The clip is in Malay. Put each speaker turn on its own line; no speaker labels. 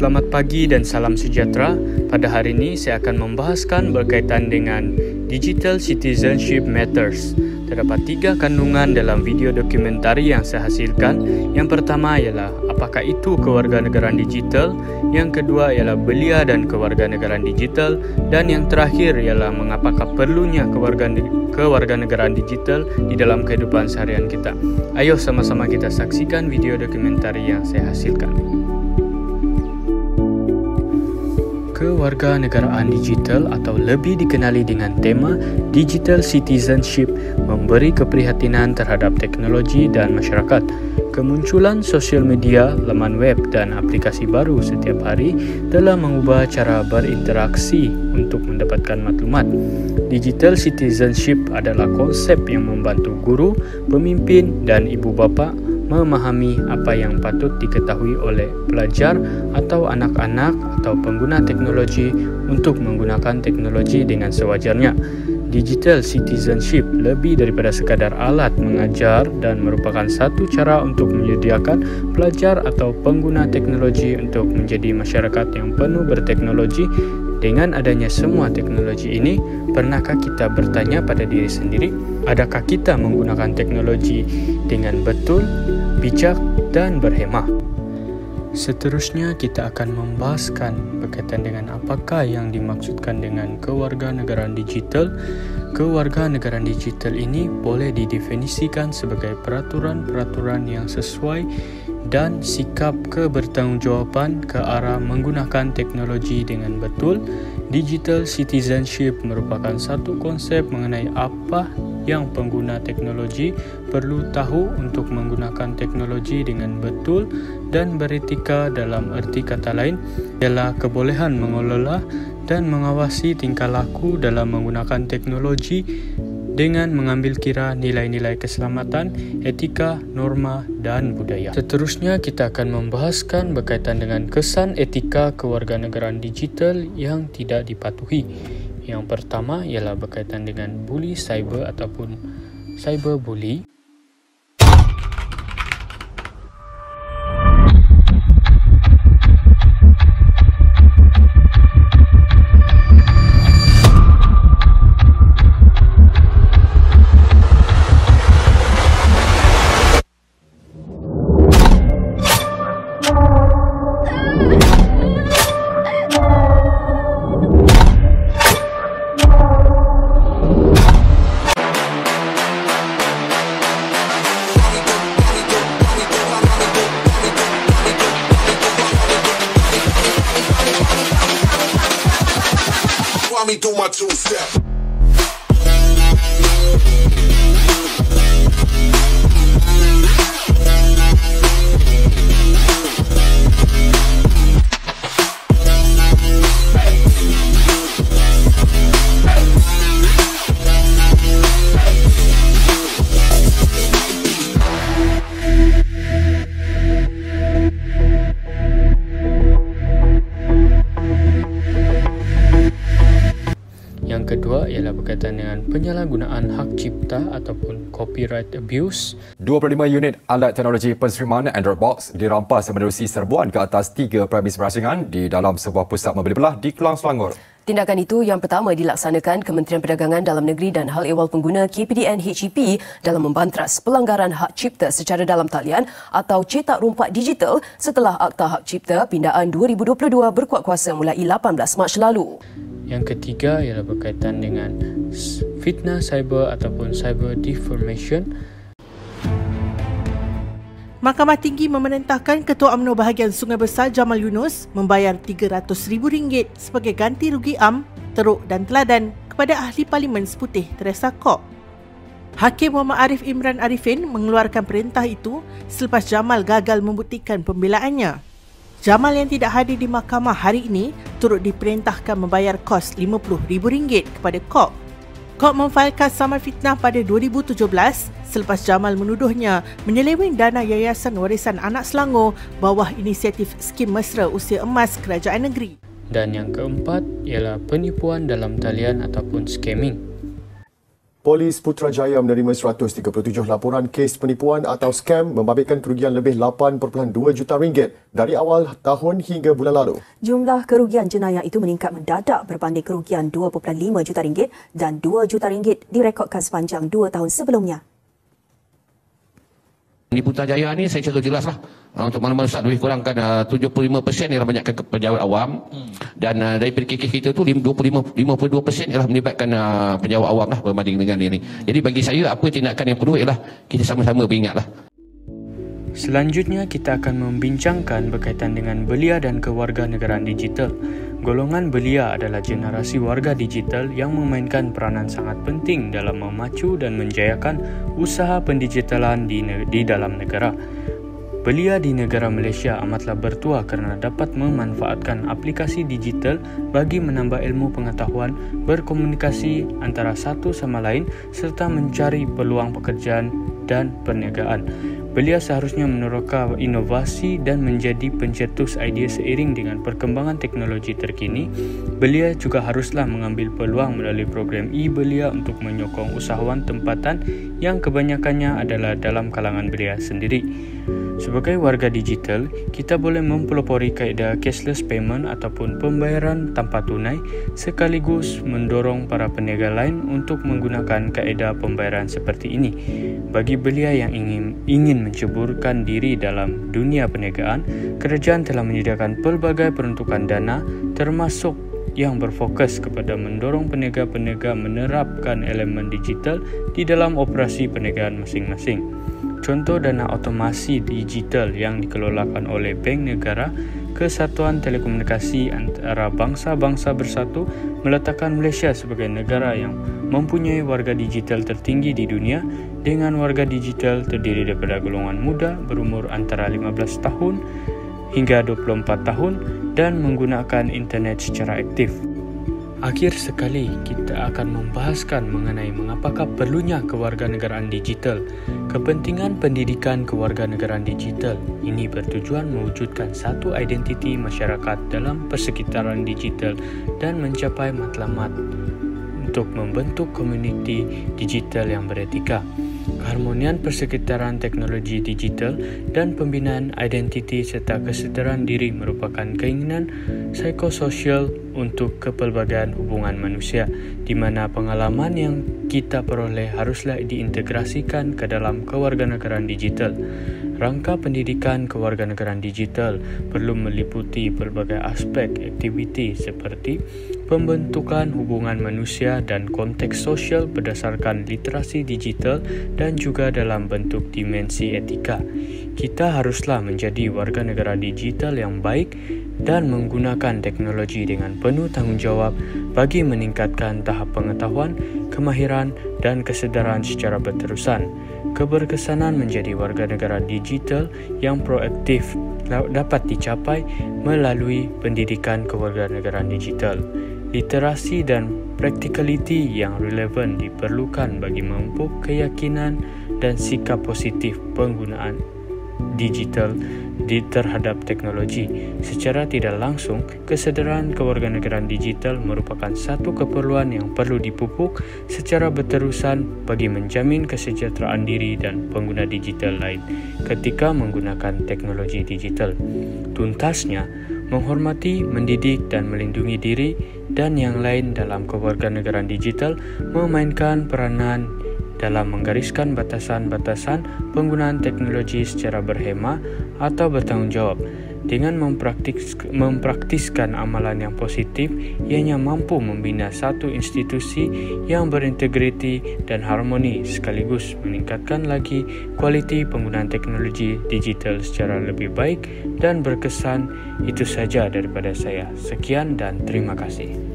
Selamat pagi dan salam sejahtera. Pada hari ini saya akan membahaskan berkaitan dengan Digital Citizenship Matters. Terdapat 3 kandungan dalam video dokumentari yang saya hasilkan. Yang pertama ialah apakah itu kewarganegaraan digital, yang kedua ialah belia dan kewarganegaraan digital, dan yang terakhir ialah mengapakah perlunya kewarganegaraan digital di dalam kehidupan seharian kita. Ayo sama-sama kita saksikan video dokumentari yang saya hasilkan. Kewarganegaraan digital atau lebih dikenali dengan tema Digital Citizenship memberi keprihatinan terhadap teknologi dan masyarakat. Kemunculan sosial media, laman web dan aplikasi baru setiap hari telah mengubah cara berinteraksi untuk mendapatkan maklumat. Digital citizenship adalah konsep yang membantu guru, pemimpin dan ibu bapa memahami apa yang patut diketahui oleh pelajar atau anak-anak atau pengguna teknologi untuk menggunakan teknologi dengan sewajarnya. Digital citizenship lebih daripada sekadar alat mengajar dan merupakan satu cara untuk menyediakan pelajar atau pengguna teknologi untuk menjadi masyarakat yang penuh berteknologi. Dengan adanya semua teknologi ini, pernahkah kita bertanya pada diri sendiri, adakah kita menggunakan teknologi dengan betul, bijak dan berhemah? Seterusnya kita akan membahaskan berkaitan dengan apakah yang dimaksudkan dengan kewarganegaraan digital. Kewarganegaraan digital ini boleh didefinisikan sebagai peraturan-peraturan yang sesuai dan sikap kebertanggungjawaban ke arah menggunakan teknologi dengan betul. Digital citizenship merupakan satu konsep mengenai apa yang pengguna teknologi perlu tahu untuk menggunakan teknologi dengan betul dan beretika. Dalam erti kata lain ialah kebolehan mengelola dan mengawasi tingkah laku dalam menggunakan teknologi dengan mengambil kira nilai-nilai keselamatan, etika, norma dan budaya. Seterusnya kita akan membahaskan berkaitan dengan kesan etika kewarganegaraan digital yang tidak dipatuhi. Yang pertama ialah berkaitan dengan bully cyber ataupun cyberbully.
Me do my two-step.
Yang kedua ialah berkaitan dengan penyalahgunaan hak cipta ataupun copyright abuse.
25 unit alat teknologi penserimaan Android Box dirampas menerusi serbuan ke atas 3 premis berasingan di dalam sebuah pusat membeli belah di Kelang, Selangor.
Tindakan itu yang pertama dilaksanakan Kementerian Perdagangan Dalam Negeri dan Hal Ehwal Pengguna KPDN HEP dalam membantras pelanggaran hak cipta secara dalam talian atau cetak rompak digital setelah Akta Hak Cipta Pindaan 2022 berkuat kuasa mulai 18 Mac lalu.
Yang ketiga ialah berkaitan dengan fitnah cyber ataupun cyber defamation.
Mahkamah Tinggi memerintahkan Ketua UMNO Bahagian Sungai Besar Jamal Yunus membayar RM300,000 sebagai ganti rugi am, teruk dan teladan kepada Ahli Parlimen Seputih Teresa Kok. Hakim Muhammad Arif Imran Arifin mengeluarkan perintah itu selepas Jamal gagal membuktikan pembelaannya. Jamal yang tidak hadir di mahkamah hari ini turut diperintahkan membayar kos RM50,000 kepada Kok. Kok memfailkan samar fitnah pada 2017 selepas Jamal menuduhnya menyeleweng dana Yayasan Warisan Anak Selangor bawah inisiatif Skim Mesra Usia Emas Kerajaan Negeri.
Dan yang keempat ialah penipuan dalam talian ataupun scamming.
Polis Putrajaya menerima 137 laporan kes penipuan atau skam membabitkan kerugian lebih 8.2 juta ringgit dari awal tahun hingga bulan lalu.
Jumlah kerugian jenayah itu meningkat mendadak berbanding kerugian 2.5 juta ringgit dan 2 juta ringgit direkodkan sepanjang 2 tahun sebelumnya.
Di Putrajaya ni saya contoh jelaslah. Untuk mana-mana Ustaz lebih kurangkan 75% ialah banyakkan pejabat awam dan daripada kes kita tu 52% ialah melibatkan pejabat awam lah berbanding dengan ini. Jadi bagi saya apa tindakan yang perlu ialah kita sama-sama beringatlah.
Selanjutnya kita akan membincangkan berkaitan dengan belia dan kewarganegaraan digital. Golongan belia adalah generasi warga digital yang memainkan peranan sangat penting dalam memacu dan menjayakan usaha pendigitalan di dalam negara. Belia di negara Malaysia amatlah bertuah kerana dapat memanfaatkan aplikasi digital bagi menambah ilmu pengetahuan, berkomunikasi antara satu sama lain serta mencari peluang pekerjaan dan perniagaan. Belia seharusnya meneroka inovasi dan menjadi pencetus idea seiring dengan perkembangan teknologi terkini. Belia juga haruslah mengambil peluang melalui program e-belia untuk menyokong usahawan tempatan yang kebanyakannya adalah dalam kalangan belia sendiri. Sebagai warga digital, kita boleh mempelopori kaedah cashless payment ataupun pembayaran tanpa tunai sekaligus mendorong para peniaga lain untuk menggunakan kaedah pembayaran seperti ini. Bagi belia yang ingin menceburkan diri dalam dunia perniagaan, kerajaan telah menyediakan pelbagai peruntukan dana termasuk yang berfokus kepada mendorong peniaga-peniaga menerapkan elemen digital di dalam operasi perniagaan masing-masing. Contoh dana otomasi digital yang dikelolakan oleh Bank Negara Kesatuan Telekomunikasi Antara Bangsa-Bangsa Bersatu meletakkan Malaysia sebagai negara yang mempunyai warga digital tertinggi di dunia dengan warga digital terdiri daripada golongan muda berumur antara 15 tahun hingga 24 tahun dan menggunakan internet secara aktif. Akhir sekali, kita akan membahaskan mengenai mengapakah perlunya kewarganegaraan digital. Kepentingan pendidikan kewarganegaraan digital ini bertujuan mewujudkan satu identiti masyarakat dalam persekitaran digital dan mencapai matlamat untuk membentuk komuniti digital yang beretika. Keharmonian persekitaran teknologi digital dan pembinaan identiti serta kesedaran diri merupakan keinginan psikososial untuk kepelbagaian hubungan manusia, di mana pengalaman yang kita peroleh haruslah diintegrasikan ke dalam kewarganegaraan digital. Rangka pendidikan kewarganegaraan digital perlu meliputi pelbagai aspek aktiviti seperti pembentukan hubungan manusia dan konteks sosial berdasarkan literasi digital dan juga dalam bentuk dimensi etika. Kita haruslah menjadi warga negara digital yang baik dan menggunakan teknologi dengan penuh tanggungjawab bagi meningkatkan tahap pengetahuan, kemahiran dan kesedaran secara berterusan. Keberkesanan menjadi warga negara digital yang proaktif dapat dicapai melalui pendidikan kewarganegaraan digital. Literasi dan practicality yang relevan diperlukan bagi memupuk keyakinan dan sikap positif penggunaan digital terhadap teknologi. Secara tidak langsung, kesedaran kewarganegaraan digital merupakan satu keperluan yang perlu dipupuk secara berterusan bagi menjamin kesejahteraan diri dan pengguna digital lain ketika menggunakan teknologi digital. Tuntasnya, menghormati, mendidik dan melindungi diri dan yang lain dalam kewarganegaraan digital memainkan peranan dalam menggariskan batasan-batasan penggunaan teknologi secara berhemah atau bertanggungjawab. Dengan mempraktiskan amalan yang positif, ianya mampu membina satu institusi yang berintegriti dan harmoni sekaligus meningkatkan lagi kualiti penggunaan teknologi digital secara lebih baik dan berkesan. Itu saja daripada saya. Sekian dan terima kasih.